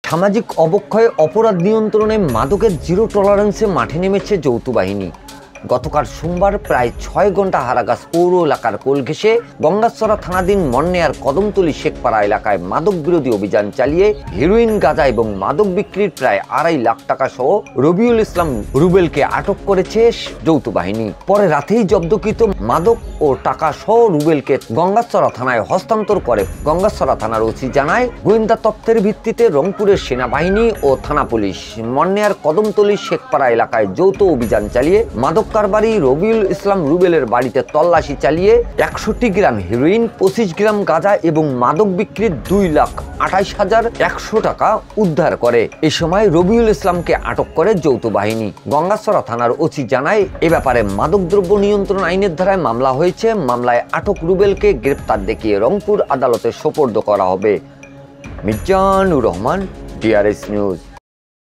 সামাজিক অবক্ষয় অপরাধ নিয়ন্ত্রণে মাদকের জিরো টলারেন্সে মাঠে নেমেছে যৌথ বাহিনী। গতকাল সোমবার প্রায় 6 ঘন্টা হারাগাছ পৌর এলাকার কোল ঘেঁষে গঙ্গাচড়া থানাধীন মন্নেয়ার কদমতলী শেখপাড়া এলাকায় মাদক বিরোধী অভিযান চালিয়ে হেরোইন, গাঁজা এবং মাদক বিক্রির প্রায় 2.5 লাখ টাকা সহ রবিউল ইসলাম রুবেলকে আটক করেছে যৌথ বাহিনী। পরে রাতেই জব্দকৃত মাদক ও টাকা সহ রুবেলকে গঙ্গাচড়া থানায় হস্তান্তর করে গঙ্গাচড়া থানার ওসি জানায়, গোয়েন্দা তথ্যের ভিত্তিতে রংপুরের সেনাবাহিনী ও থানা পুলিশ মন্নেয়ার কদমতলী শেখপাড়া এলাকায় যৌথ অভিযান চালিয়ে মাদক কারবারি রবিউল ইসলাম রুবেলের বাড়িতে তল্লাশি চালিয়ে 61 গ্রাম হেরোইন, 25 গ্রাম গাঁজা এবং মাদক বিক্রির 2,28,100 টাকা উদ্ধার করে। এ সময় রবিউল ইসলামকে আটক করে যৌথ বাহিনী। গঙ্গাচড়া থানার ওসি জানায়, এ ব্যাপারে মাদকদ্রব্য নিয়ন্ত্রণ আইনের ধারায় মামলা হয়েছে। মামলায় আটক রুবেলকে গ্রেপ্তার দেখিয়ে রংপুর আদালতে সোপর্দ করা হবে। Mizanur Rahman, DRS news.